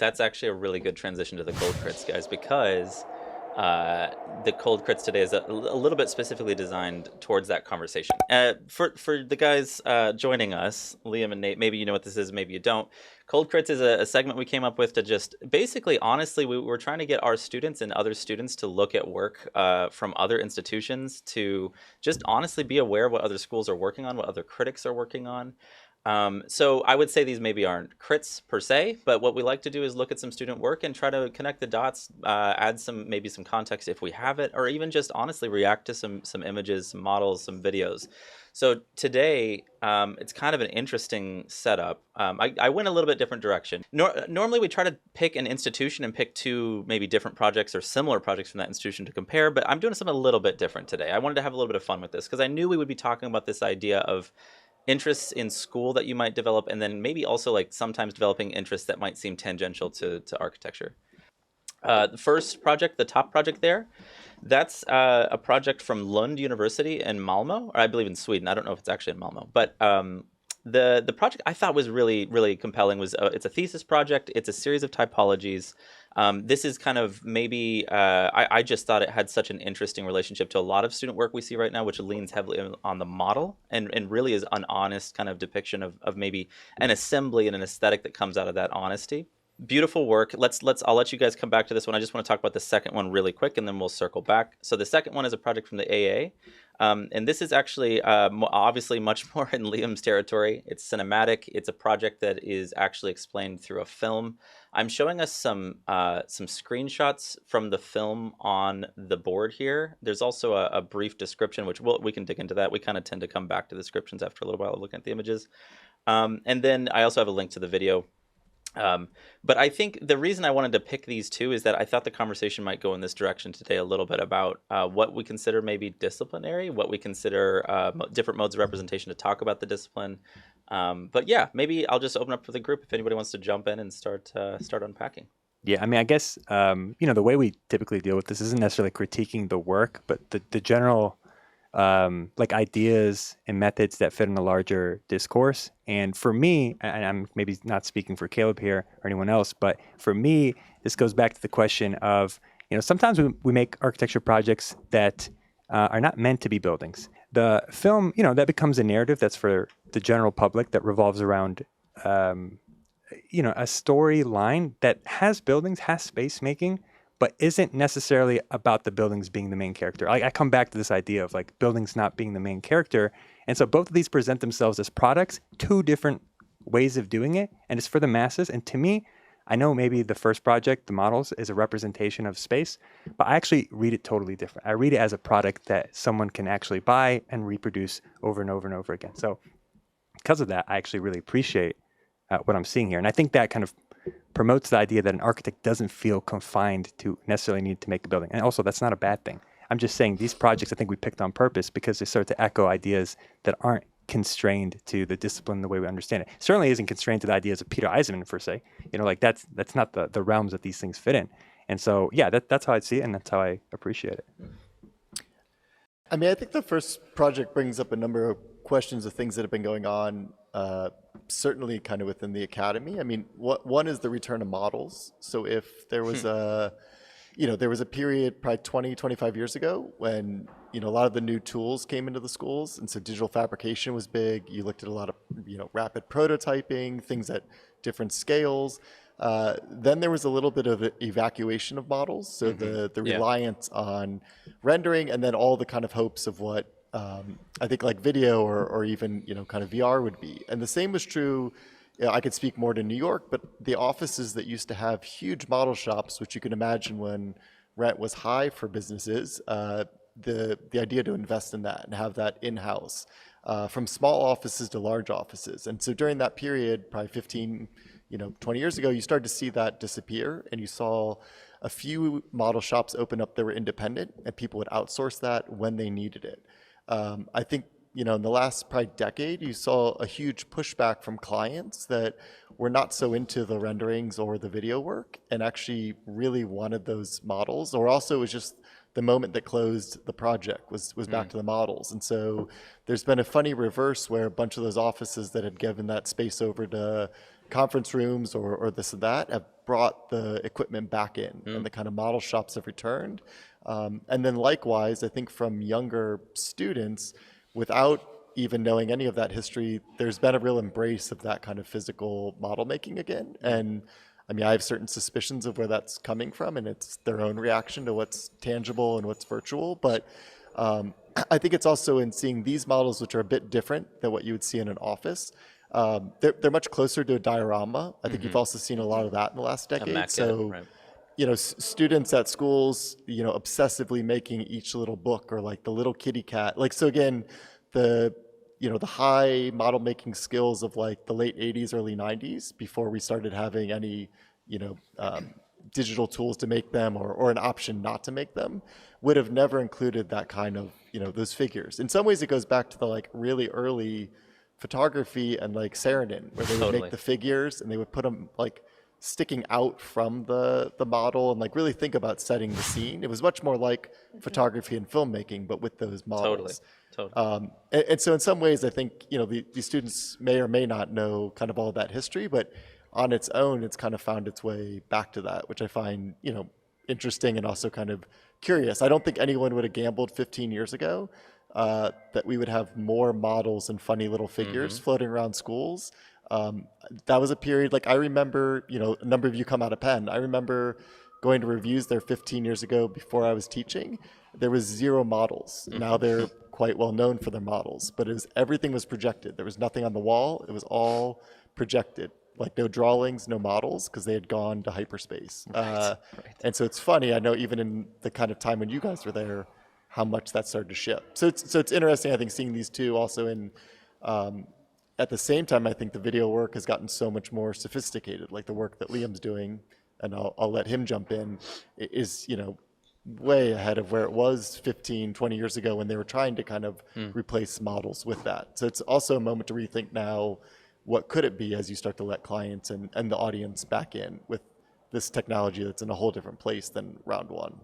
That's actually a really good transition to the cold crits, guys, because the cold crits today is a little bit specifically designed towards that conversation. For the guys joining us, Liam and Nate, maybe you know what this is, maybe you don't. Cold crits is a segment we came up with to just basically, honestly, we were trying to get our students and other students to look at work from other institutions to just honestly be aware of what other schools are working on, what other critics are working on. So I would say these maybe aren't crits per se, but what we like to do is look at some student work and try to connect the dots, add maybe some context if we have it, or even just honestly react to some images, some models, some videos. So today, it's kind of an interesting setup. I went a little bit different direction. Normally we try to pick an institution and pick two maybe different projects or similar projects from that institution to compare, but I'm doing something a little bit different today. I wanted to have a little bit of fun with this because I knew we would be talking about this idea of interests in school that you might develop, and then maybe also like sometimes developing interests that might seem tangential to architecture. The first project, the top project there, that's a project from Lund University in Malmo, or I believe in Sweden. I don't know if it's actually in Malmo, but the project I thought was really compelling. Was it's a thesis project. It's a series of typologies. This is kind of maybe I just thought it had such an interesting relationship to a lot of student work we see right now, which leans heavily on the model and really is an honest kind of depiction of maybe an assembly and an aesthetic that comes out of that honesty. Beautiful work. I'll let you guys come back to this one. I just want to talk about the second one really quick, and then we'll circle back. So the second one is a project from the AA. And this is actually obviously much more in Liam's territory. It's cinematic. It's a project that is actually explained through a film. I'm showing us some screenshots from the film on the board here. There's also a brief description, which we can dig into that. We kind of tend to come back to descriptions after a little while of looking at the images. And then I also have a link to the video. But I think the reason I wanted to pick these two is that I thought the conversation might go in this direction today a little bit about what we consider maybe disciplinary, what we consider different modes of representation to talk about the discipline. But yeah, maybe I'll just open up for the group if anybody wants to jump in and start unpacking. Yeah, I mean, I guess, the way we typically deal with this isn't necessarily critiquing the work, but the general like ideas and methods that fit in a larger discourse. And for me, and I'm maybe not speaking for Caleb here or anyone else, but for me, this goes back to the question of, sometimes we make architecture projects that are not meant to be buildings. The film, that becomes a narrative that's for the general public that revolves around, a storyline that has buildings, has space making, but isn't necessarily about the buildings being the main character. I come back to this idea of like buildings not being the main character. And so both of these present themselves as products, two different ways of doing it, and it's for the masses. And to me, I know maybe the first project, the models, is a representation of space, but I actually read it totally different. I read it as a product that someone can actually buy and reproduce over and over and over again. So because of that, I actually really appreciate what I'm seeing here. And I think that kind of promotes the idea that an architect doesn't feel confined to necessarily need to make a building. And also, that's not a bad thing. I'm just saying these projects I think we picked on purpose because they start to echo ideas that aren't constrained to the discipline the way we understand it. Certainly isn't constrained to the ideas of Peter Eisenman, per se. That's not the realms that these things fit in. And so, yeah, that's how I see it, and that's how I appreciate it. I mean, I think the first project brings up a number of questions of things that have been going on, certainly kind of within the academy. I mean, one is the return of models. So if there was there was a period probably 20, 25 years ago when, a lot of the new tools came into the schools. And so digital fabrication was big. You looked at a lot of, rapid prototyping, things at different scales. Then there was a little bit of evacuation of models. So the reliance on rendering, and then all the kind of hopes of what I think like video or even, kind of VR would be. And the same was true. I could speak more to New York, but the offices that used to have huge model shops, which you can imagine when rent was high for businesses, the idea to invest in that and have that in-house, from small offices to large offices. And so during that period, probably 15, 20 years ago, you started to see that disappear, and you saw a few model shops open up that were independent, and people would outsource that when they needed it. I think, in the last probably decade, you saw a huge pushback from clients that were not so into the renderings or the video work and actually really wanted those models, or also it was just the moment that closed the project was back to the models. And so there's been a funny reverse where a bunch of those offices that had given that space over to, conference rooms or this or that have brought the equipment back in, and the kind of model shops have returned. And then likewise, I think from younger students, without even knowing any of that history, there's been a real embrace of that kind of physical model making again. And I mean, I have certain suspicions of where that's coming from, and it's their own reaction to what's tangible and what's virtual. But I think it's also in seeing these models, which are a bit different than what you would see in an office. They're much closer to a diorama. I think you've also seen a lot of that in the last decade. maquette, So, right. you know, students at schools, you know, obsessively making each little book or like the little kitty cat. Like, so again, the high model making skills of like the late 80s, early 90s, before we started having any, digital tools to make them or an option not to make them, would have never included that kind of, those figures. In some ways, it goes back to the like really early photography and like Saarinen, where they would Totally. make the figures and they would put them like sticking out from the model and like really think about setting the scene. It was much more like photography and filmmaking, but with those models. Totally. And so in some ways, I think, these students may or may not know kind of all that history, but on its own, it's kind of found its way back to that, which I find, interesting and also kind of curious. I don't think anyone would have gambled 15 years ago that we would have more models and funny little figures floating around schools. That was a period, like I remember, a number of you come out of Penn. I remember going to reviews there 15 years ago before I was teaching. There was 0 models. Now they're quite well known for their models, but everything was projected. There was nothing on the wall. It was all projected. Like no drawings, no models, because they had gone to hyperspace. Right. And so it's funny, I know even in the kind of time when you guys were there, how much that started to shift. So it's interesting, I think, seeing these two also in, at the same time, I think the video work has gotten so much more sophisticated, like the work that Liam's doing, and I'll let him jump in, is, way ahead of where it was 15, 20 years ago when they were trying to kind of replace models with that. So it's also a moment to rethink now, what could it be as you start to let clients and the audience back in with this technology that's in a whole different place than round one.